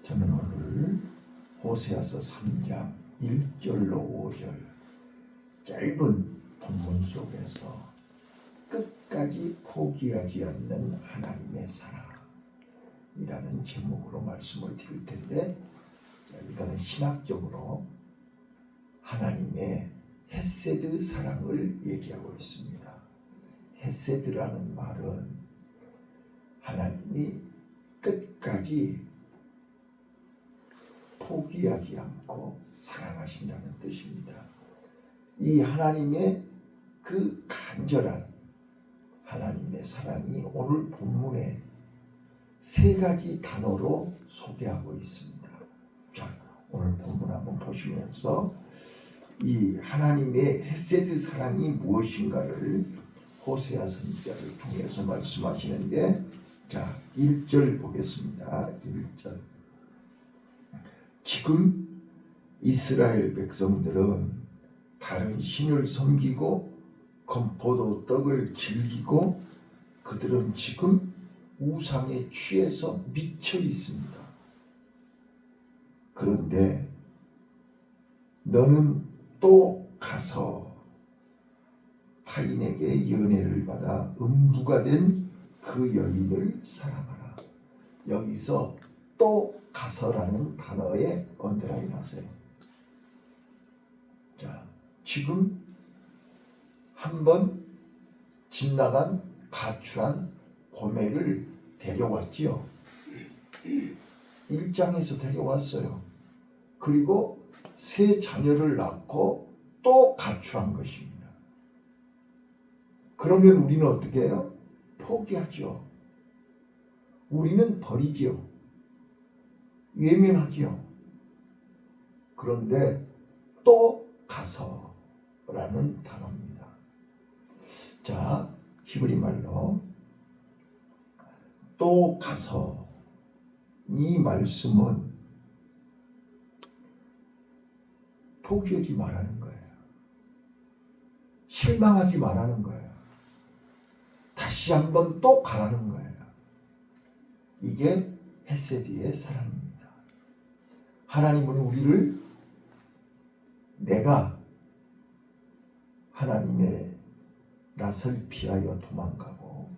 저는 오늘 호세아서 3장 1절로 5절 짧은 본문 속에서 끝까지 포기하지 않는 하나님의 사랑이라는 제목으로 말씀을 드릴 텐데, 이거는 신학적으로 하나님의 헤세드 사랑을 얘기하고 있습니다. 헤세드라는 말은 하나님이 끝까지 포기하지 않고 사랑하신다는 뜻입니다. 이 하나님의 그 간절한 하나님의 사랑이 오늘 본문에 세 가지 단어로 소개하고 있습니다. 자, 오늘 본문 한번 보시면서 이 하나님의 헤세드 사랑이 무엇인가를 호세아 선지자를 통해서 말씀하시는데, 자, 1절 보겠습니다. 1절. 지금 이스라엘 백성들은 다른 신을 섬기고 건포도 떡을 즐기고 그들은 지금 우상에 취해서 미쳐 있습니다. 그런데 너는 또 가서 타인에게 연애를 받아 음부가 된 그 여인을 사랑하라. 여기서 또 가서라는 단어에 언더라인 하세요. 자, 지금 한번 집 나간 가출한 고매를 데려왔지요. 1장에서 데려왔어요. 그리고 새 자녀를 낳고 또 가출한 것입니다. 그러면 우리는 어떻게 해요? 포기하죠. 우리는 버리죠. 외면하지요. 그런데 또 가서라는 단어입니다. 자, 히브리 말로 또 가서, 이 말씀은 포기하지 말라는 거예요. 실망하지 말라는 거예요. 다시 한번 또 가라는 거예요. 이게 헤세드의 사랑입니다. 하나님은 우리를 내가 하나님의 낯을 피하여 도망가고,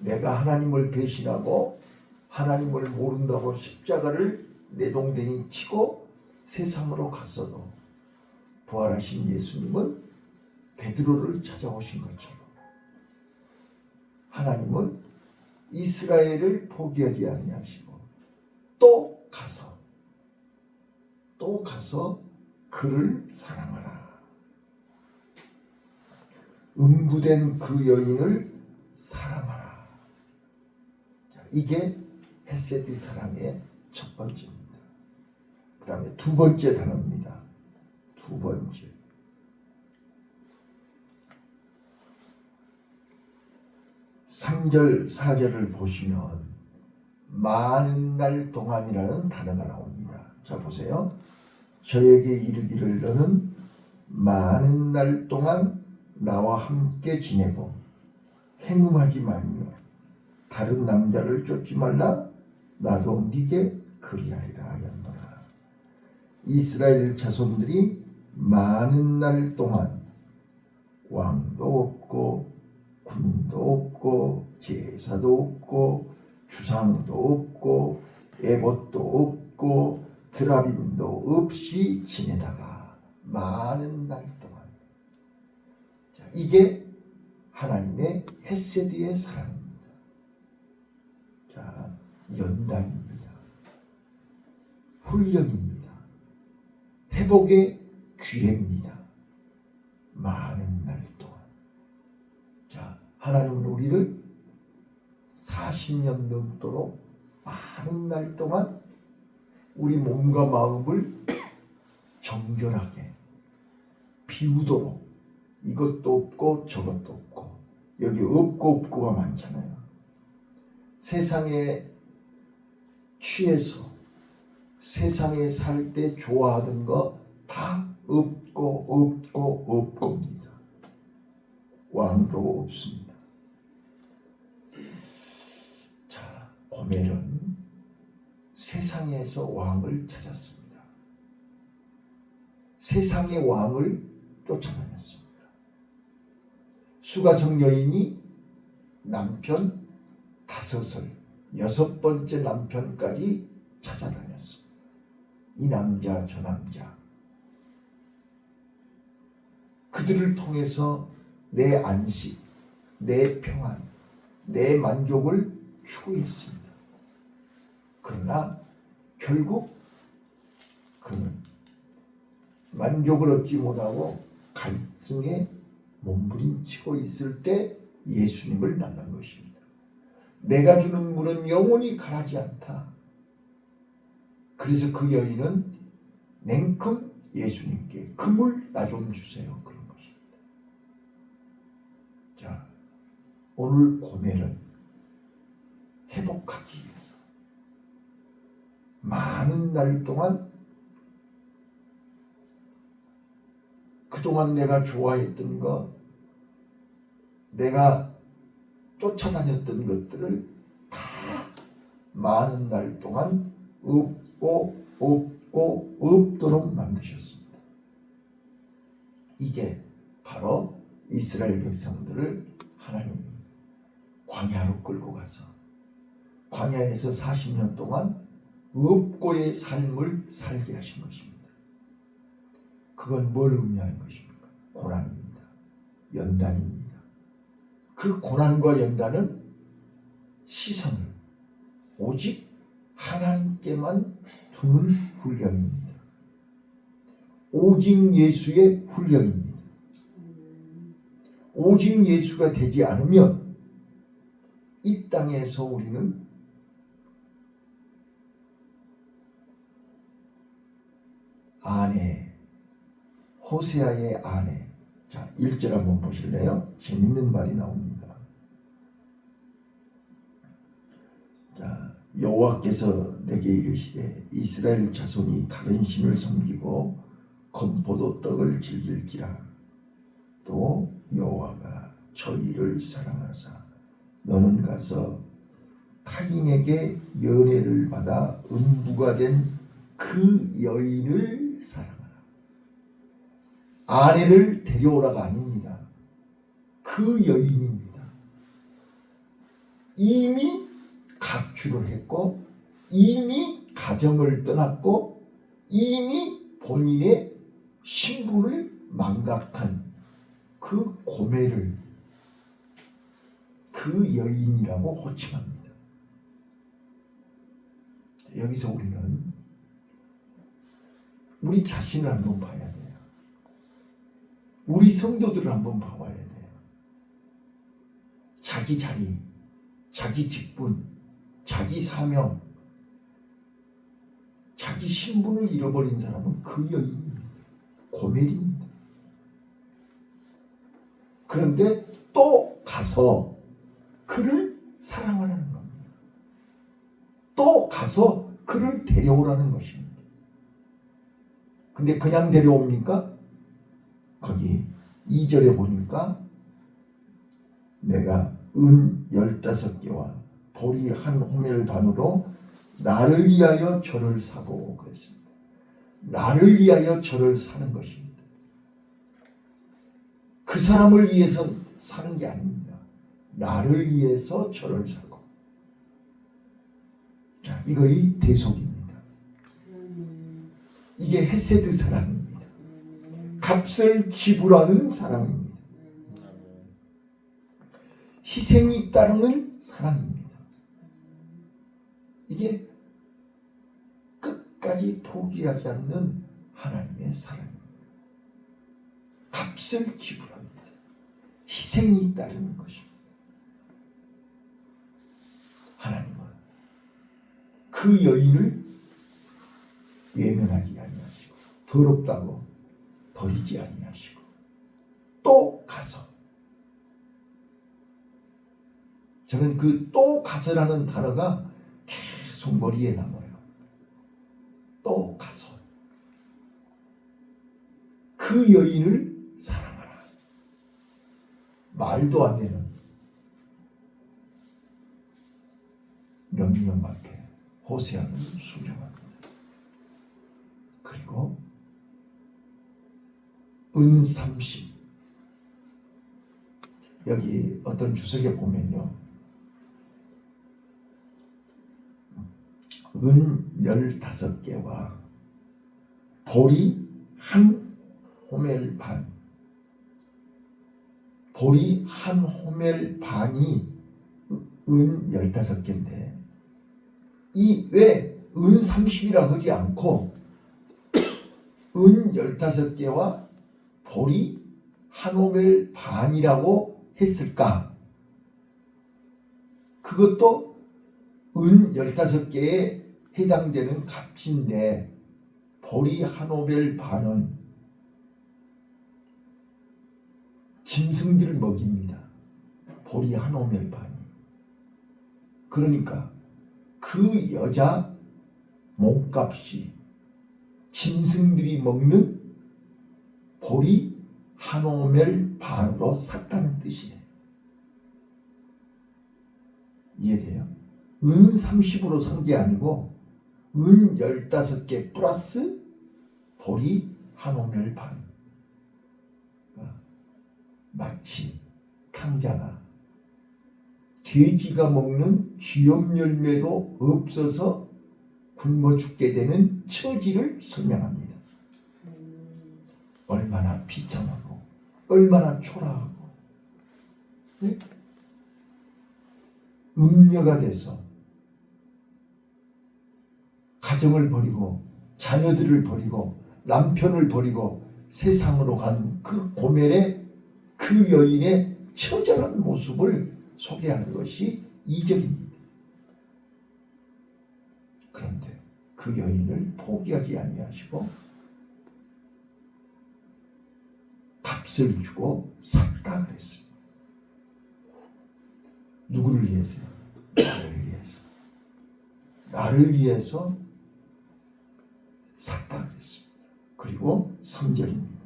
내가 하나님을 배신하고 하나님을 모른다고 십자가를 내동댕이 치고 세상으로 갔어도 부활하신 예수님은 베드로를 찾아오신 것처럼 하나님은 이스라엘을 포기하지 아니하시고 또 가서 그를 사랑하라. 음부된 그 여인을 사랑하라. 자, 이게 헤세드 사랑의 첫 번째입니다. 그 다음에 두 번째 단어입니다. 두 번째. 3절, 4절을 보시면 많은 날 동안이라는 단어가 나옵니다. 자, 보세요. 저에게 이르기를 너는 많은 날 동안 나와 함께 지내고 행음하지 말며 다른 남자를 쫓지 말라. 나도 네게 그리하리라 하였노라. 이스라엘 자손들이 많은 날 동안 왕도 없고 군도 없고 제사도 없고 주상도 없고 에봇도 없고 드라빔도 없이 지내다가 많은 날 동안, 자, 이게 하나님의 헤세드의 사랑입니다. 자, 연단입니다. 훈련입니다. 회복의 기회입니다. 많은 날 동안. 자, 하나님은 우리를 40년 넘도록 많은 날 동안 우리 몸과 마음을 정결하게 비우도록, 이것도 없고 저것도 없고, 여기 없고 없고가 많잖아요. 세상에 취해서 세상에 살 때 좋아하던 거 다 없고입니다. 왕도 없습니다. 자, 고멜은 세상에서 왕을 찾았습니다. 세상의 왕을 쫓아다녔습니다. 수가성 여인이 남편 5을 6번째 남편까지 찾아다녔습니다. 이 남자 저 남자 그들을 통해서 내 안식, 내 평안, 내 만족을 추구했습니다. 그러나 결국 그는 만족을 얻지 못하고 갈증에 몸부림치고 있을 때 예수님을 만난 것입니다. 내가 주는 물은 영원히 가라지 않다. 그래서 그 여인은 냉큼 예수님께 그 물 나 좀 주세요. 그런 것입니다. 자, 오늘 고뇌는 회복하기 위해서 많은 날 동안 그동안 내가 좋아했던 것, 내가 쫓아다녔던 것들을 다 많은 날 동안 없도록 만드셨습니다. 이게 바로 이스라엘 백성들을 하나님이 광야로 끌고 가서 광야에서 40년 동안 없고의 삶을 살게 하신 것입니다. 그건 뭘 의미하는 것입니까? 고난입니다. 연단입니다. 그 고난과 연단은 시선을 오직 하나님께만 두는 훈련입니다. 오직 예수의 훈련입니다. 오직 예수가 되지 않으면 이 땅에서 우리는 아내, 호세아의 아내. 자, 1절 한번 보실래요? 재밌는 말이 나옵니다. 자, 여호와께서 내게 이르시되 이스라엘 자손이 다른 신을 섬기고 건포도 떡을 즐길기라. 또 여호와가 저희를 사랑하사 너는 가서 타인에게 연애를 받아 음부가 된 그 여인을 사랑하라. 아내를 데려오라가 아닙니다. 그 여인입니다. 이미 가출을 했고 이미 가정을 떠났고 이미 본인의 신분을 망각한 그 고매를 그 여인이라고 호칭합니다. 여기서 우리는 우리 자신을 한번 봐야 돼요. 우리 성도들을 한번 봐봐야 돼요. 자기 자리, 자기 직분, 자기 사명, 자기 신분을 잃어버린 사람은 그 여인입니다. 고멜입니다. 그런데 또 가서 그를 사랑하라는 겁니다. 또 가서 그를 데려오라는 것입니다. 근데 그냥 데려옵니까? 거기 2절에 보니까 내가 은 15개와 보리 한 호멜 반으로 나를 위하여 절을 사고 그랬습니다. 나를 위하여 절을 사는 것입니다. 그 사람을 위해서 사는 게 아닙니다. 나를 위해서 절을 사고. 자, 이거의 대속입니다. 이게 헤세드 사랑입니다. 값을 지불하는 사랑입니다. 희생이 따르는 사랑입니다. 이게 끝까지 포기하지 않는 하나님의 사랑입니다. 값을 지불합니다. 희생이 따르는 것입니다. 하나님은 그 여인을 외면하지 아니하시고 더럽다고 버리지 아니하시고 또 가서, 저는 그 또 가서라는 단어가 계속 머리에 남아요. 또 가서 그 여인을 사랑하라. 말도 안 되는 명령 앞에 호세아는 순종합니다. 그리고 은 30. 여기 어떤 주석에 보면요, 은 15개와 보리 한 호멜 반, 보리 한 호멜 반이 은 15개인데 이 왜 은 30이라 하지 않고 은 15개와 보리 한 호멜 반이라고 했을까? 그것도 은 15개에 해당되는 값인데 보리 한 호멜 반은 짐승들을 먹입니다. 보리 한 호멜 반이. 그러니까 그 여자 몸값이 짐승들이 먹는 보리 한 호멜 반으로 샀다는 뜻이에요. 이해돼요? 은 30으로 산 게 아니고 은 15개 플러스 보리 한 호멜 반. 마치 탕자가 돼지가 먹는 쥐염 열매도 없어서 굶어 죽게 되는 처지를 설명합니다. 얼마나 비참하고 얼마나 초라하고, 네? 음녀가 돼서 가정을 버리고 자녀들을 버리고 남편을 버리고 세상으로 간 그 고멜의 그 여인의 처절한 모습을 소개하는 것이 2절입니다. 그런데 그 여인을 포기하지 아니하시고 값을 주고 샀다 그랬습니다. 누구를 위해서요? 나를 위해서. 나를 위해서 샀다 그랬습니다. 그리고 3절입니다.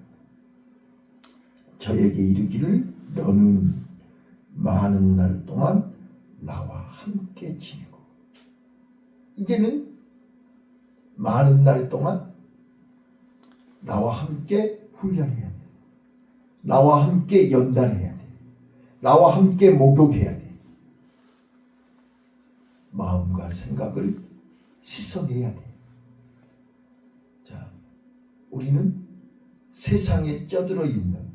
저에게 이르기를 너는 많은 날 동안 나와 함께 지내고. 이제는 많은 날 동안 나와 함께 훈련해야 돼. 나와 함께 연단해야 돼. 나와 함께 목욕해야 돼. 마음과 생각을 씻어내야 돼. 자, 우리는 세상에 쩌들어 있는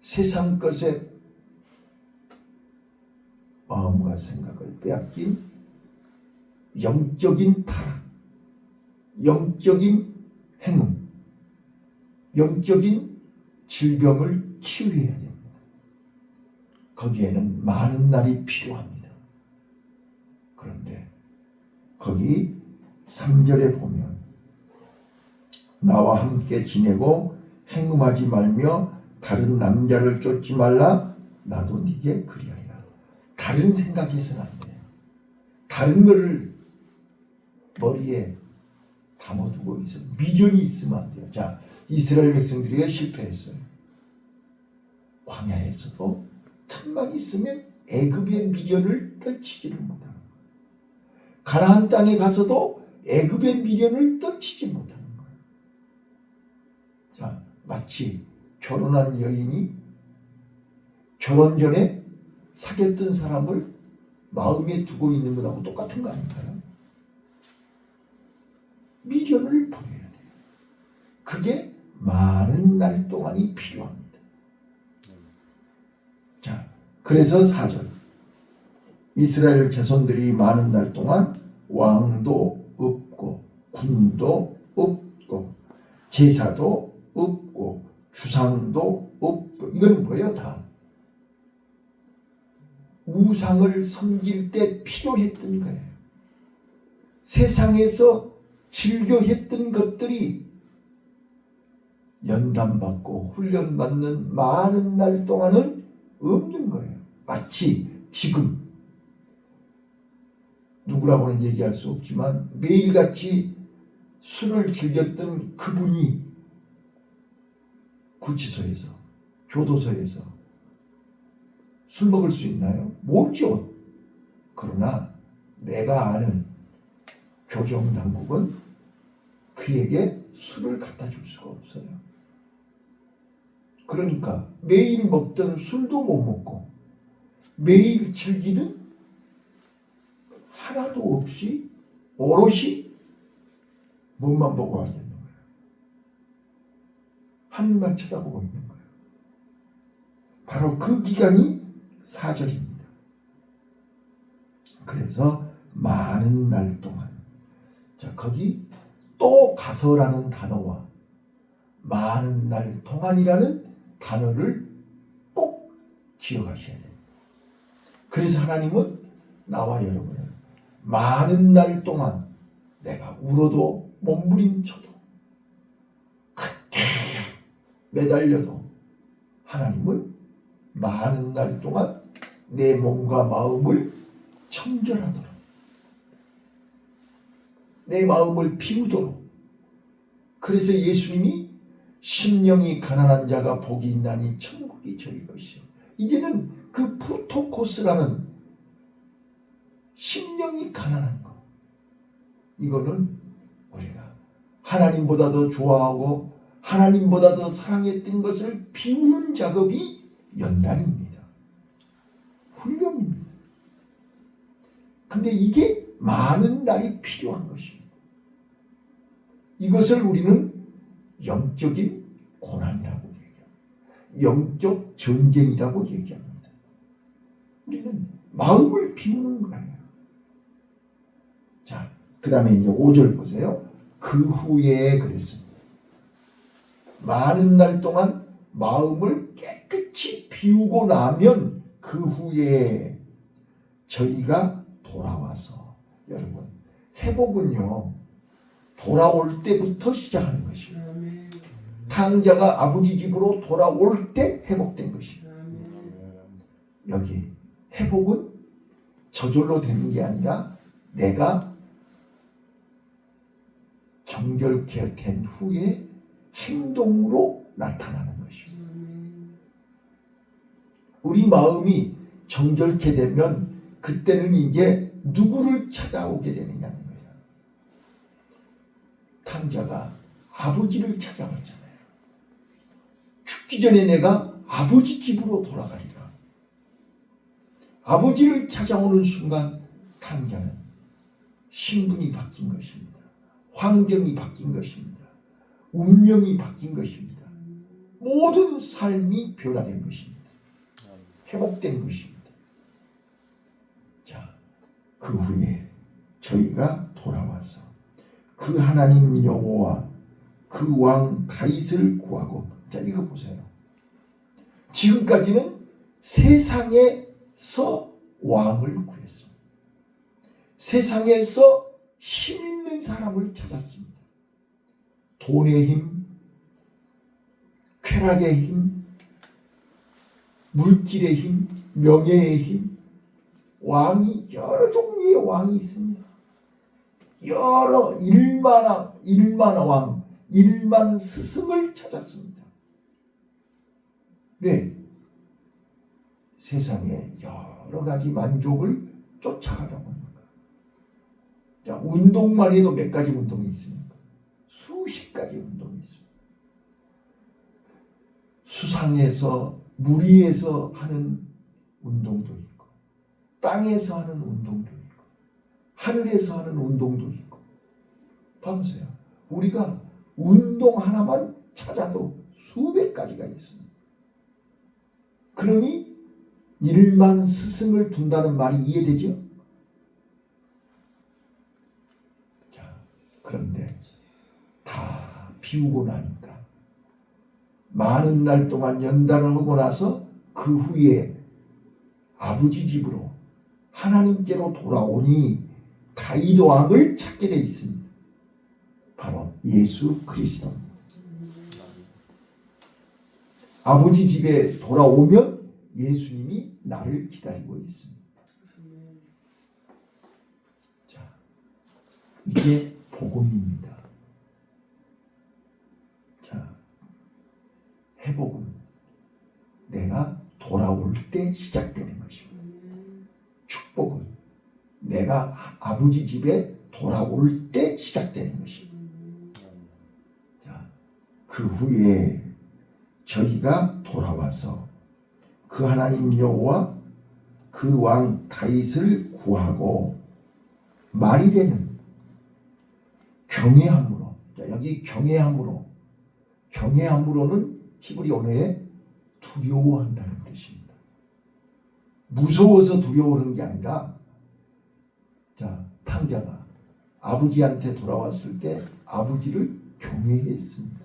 세상 것에 마음과 생각을 빼앗긴 영적인 타락, 영적인 행운, 영적인 질병을 치유해야 됩니다. 거기에는 많은 날이 필요합니다. 그런데 거기 3절에 보면 나와 함께 지내고 행음하지 말며 다른 남자를 쫓지 말라. 나도 네게 그리하리라. 다른 생각해서는 안 돼요. 다른 거를 머리에 담아두고 있어. 미련이 있으면 안 돼요. 자, 이스라엘 백성들이 왜 실패했어요? 광야에서도 틈만 있으면 애굽의 미련을 떨치지를 못하는 거예요. 가나안 땅에 가서도 애굽의 미련을 떨치지 못하는 거예요. 자, 마치 결혼한 여인이 결혼 전에 사귀었던 사람을 마음에 두고 있는 것하고 똑같은 거 아닌가요? 미련을 버려야 돼요. 그게 많은 날 동안이 필요합니다. 자, 그래서 4절 이스라엘 자손들이 많은 날 동안 왕도 없고 군도 없고 제사도 없고 주상도 없고. 이건 뭐예요? 다 우상을 섬길 때 필요했던 거예요. 세상에서 즐겨했던 것들이 연단받고 훈련받는 많은 날 동안은 없는 거예요. 마치 지금 누구라고는 얘기할 수 없지만 매일같이 술을 즐겼던 그분이 구치소에서, 교도소에서 술 먹을 수 있나요? 모르죠. 그러나 내가 아는 교정당국은 그에게 술을 갖다 줄 수가 없어요. 그러니까 매일 먹던 술도 못 먹고 매일 즐기는 하나도 없이 오롯이 몸만 보고 앉아 있는 거예요. 하늘만 쳐다보고 있는 거예요. 바로 그 기간이 사절입니다. 그래서 많은 날 동안, 자, 거기 또 가서라는 단어와 많은 날 동안이라는 단어를 꼭 기억하셔야 돼요. 그래서 하나님은 나와 여러분을 많은 날 동안 내가 울어도 몸부림쳐도 그렇게 매달려도 하나님은 많은 날 동안 내 몸과 마음을 청결하도록, 내 마음을 비우도록. 그래서 예수님이 심령이 가난한 자가 복이 있나니 천국이 저희 것이요. 이제는 그 프토코스라는 심령이 가난한 것, 이거는 우리가 하나님보다 더 좋아하고 하나님보다 더 사랑했던 것을 비우는 작업이 연단입니다. 훈련입니다. 근데 이게 많은 날이 필요한 것입니다. 이것을 우리는 영적인 고난이라고 얘기합니다. 영적 전쟁이라고 얘기합니다. 우리는 마음을 비우는 거예요. 자, 그 다음에 이제 5절 보세요. 그 후에 그랬습니다. 많은 날 동안 마음을 깨끗이 비우고 나면 그 후에 저희가 돌아와서, 여러분, 회복은요 돌아올 때부터 시작하는 것입니다. 탕자가 아버지 집으로 돌아올 때 회복된 것입니다. 여기 회복은 저절로 되는 게 아니라 내가 정결케 된 후에 행동으로 나타나는 것입니다. 우리 마음이 정결케 되면 그때는 이제 누구를 찾아오게 되느냐는 거예요. 탕자가 아버지를 찾아왔잖아요. 죽기 전에 내가 아버지 집으로 돌아가리라. 아버지를 찾아오는 순간 탕자는 신분이 바뀐 것입니다. 환경이 바뀐 것입니다. 운명이 바뀐 것입니다. 모든 삶이 변화된 것입니다. 회복된 것입니다. 자, 그 후에 저희가 돌아와서 그 하나님 여호와 그 왕 다윗을 구하고, 자, 이거 보세요. 지금까지는 세상에서 왕을 구했습니다. 세상에서 힘 있는 사람을 찾았습니다. 돈의 힘, 쾌락의 힘, 물질의 힘, 명예의 힘, 왕이 여러 종류의 왕이 있습니다. 여러 일만 왕, 일만 스승을 찾았습니다. 네, 세상에 여러 가지 만족을 쫓아가다 보니까, 자, 운동만 해도 몇 가지 운동이 있습니까? 수십 가지 운동이 있습니다. 수상에서 물 위에서 하는 운동도 있고, 땅에서 하는 운동도 있고, 하늘에서 하는 운동도 있고. 봐보세요. 우리가 운동 하나만 찾아도 수백 가지가 있습니다. 그러니 일만 스승을 둔다는 말이 이해되죠? 자, 그런데 다 비우고 나니까 많은 날 동안 연단을 하고 나서 그 후에 아버지 집으로 하나님께로 돌아오니 다윗 왕을 찾게 되어 있습니다. 바로 예수 그리스도입니다. 아버지 집에 돌아오면 예수님이 나를 기다리고 있습니다. 자, 이게 복음입니다. 자, 회복은 내가 돌아올 때 시작되는 것입니다. 축복은 내가 아버지 집에 돌아올 때 시작되는 것입니다. 자, 그 후에 저희가 돌아와서 그 하나님 여호와 그 왕 다윗을 구하고 말일에는 경외함으로, 자, 여기 경외함으로는 히브리 언어에 두려워한다는 뜻입니다. 무서워서 두려워하는 게 아니라, 자, 탕자가 아버지한테 돌아왔을 때 아버지를 경외했습니다.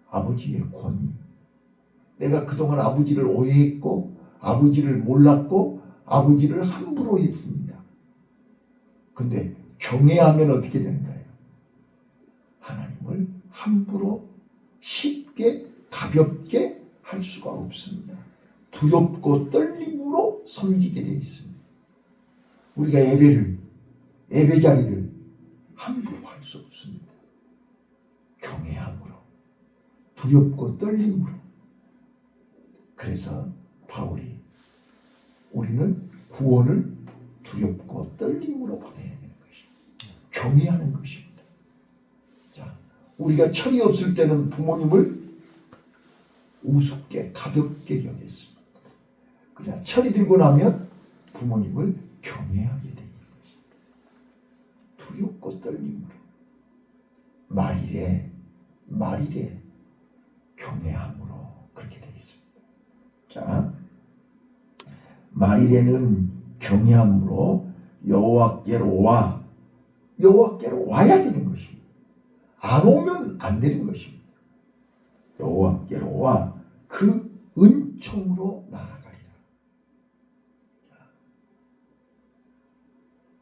아버지의 권위. 내가 그동안 아버지를 오해했고 아버지를 몰랐고 아버지를 함부로 했습니다. 근데 경외하면 어떻게 되는 거예요? 하나님을 함부로 쉽게 가볍게 할 수가 없습니다. 두렵고 떨림으로 섬기게 되어 있습니다. 우리가 예배 자리를 함부로 할 수 없습니다. 경외함으로, 두렵고 떨림으로. 그래서 바울이 우리는 구원을 두렵고 떨림으로 받아야 되는 것입니다. 경외하는 것입니다. 자, 우리가 철이 없을 때는 부모님을 우습게 가볍게 여겼습니다. 그냥 철이 들고 나면 부모님을 경외하게 되는 것입니다. 두렵고 떨림으로. 말일에 경외함으로 그렇게 되어 있습니다. 자, 말일에는 경외함으로 여호와께로 와야 되는 것입니다. 안 오면 안 되는 것입니다. 여호와께로 와 그 은총으로 나아가리라.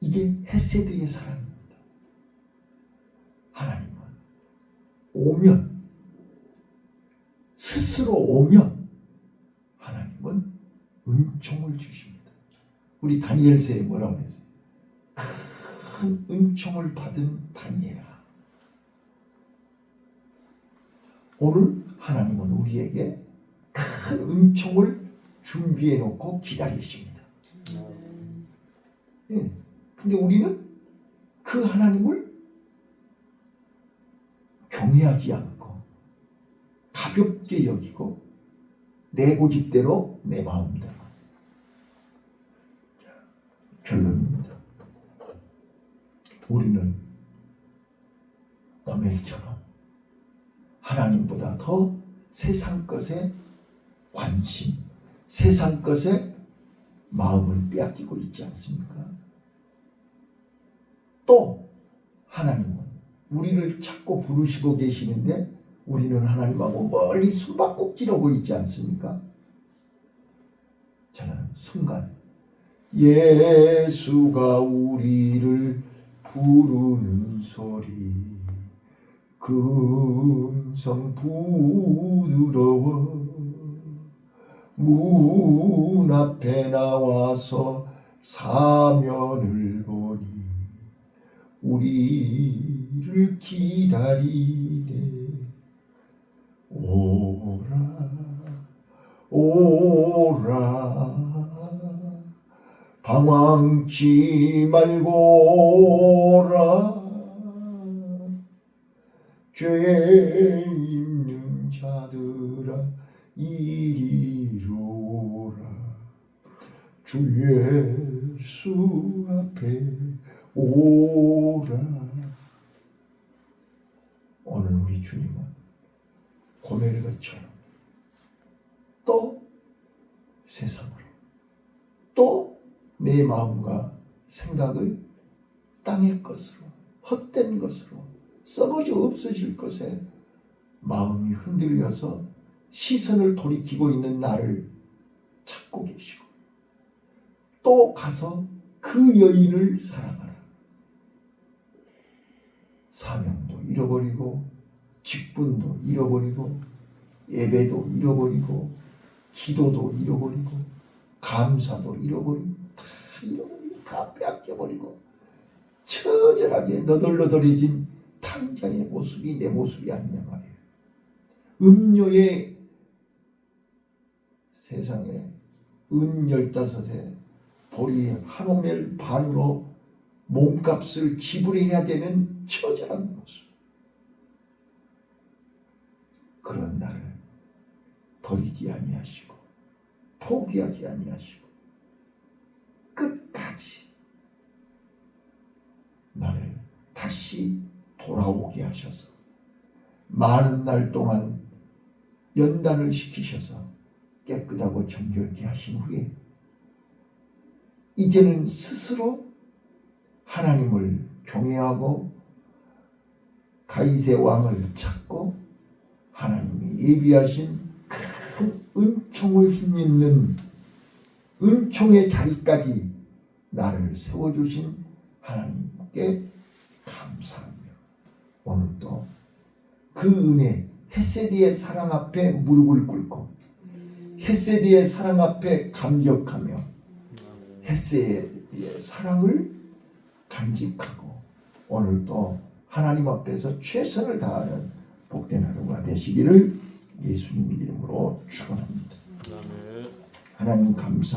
이게 헤세드의 사랑입니다. 하나님은 스스로 오면 하나님은 은총을 주십니다. 우리 다니엘서에 뭐라고 했어요? 큰 은총을 받은 다니엘아. 오늘 하나님은 우리에게 큰 은총을 준비해 놓고 기다리십니다. 예. 근데 우리는 그 하나님을 경외하지 않고 가볍게 여기고 내 고집대로 내 마음대로. 결론입니다. 우리는 고멜처럼 하나님보다 더 세상 것에 관심, 세상 것에 마음을 빼앗기고 있지 않습니까? 또 하나님은 우리를 찾고 부르시고 계시는데 우리는 하나님하고 멀리 숨바꼭질하고 있지 않습니까? 저는 순간 예수가 우리를 부르는 소리, 그 음성 부드러워 문 앞에 나와서 사면을 보니 우리를 기다리네. 오라 오라 방황치 말고 오라. 죄 있는 자들아 이리로 오라. 주 예수 앞에 오라. 오늘 우리 주님은 고멜것처럼 또 세상으로 또 내 마음과 생각을 땅의 것으로, 헛된 것으로, 썩어져 없어질 것에 마음이 흔들려서 시선을 돌이키고 있는 나를 찾고 계시고 또 가서 그 여인을 사랑하라. 사명도 잃어버리고 직분도 잃어버리고 예배도 잃어버리고 기도도 잃어버리고 감사도 잃어버리고 다 빼앗겨버리고 처절하게 너덜너덜해진 탕자의 모습이 내 모습이 아니냐 말이에요. 음료의 세상에 은 15에 보리 한 오멜 반으로 몸값을 지불해야 되는 처절한 모습. 그런 나를 버리지 아니하시고 포기하지 아니하시고 끝까지 나를 다시 돌아오게 하셔서 많은 날 동안 연단을 시키셔서 깨끗하고 정결케 하신 후에 이제는 스스로 하나님을 경외하고 다윗의 왕을 찾고 하나님이 예비하신 큰 은총을 힘입는 은총의 자리까지 나를 세워주신 하나님께 감사하며 오늘도 그 은혜 헤세디의 사랑 앞에 무릎을 꿇고 헤세디의 사랑 앞에 감격하며 헤세디의 사랑을 간직하고 오늘도 하나님 앞에서 최선을 다하는 복된 하루가 되시기를 예수님 이름으로 축원합니다. 하나님 감사.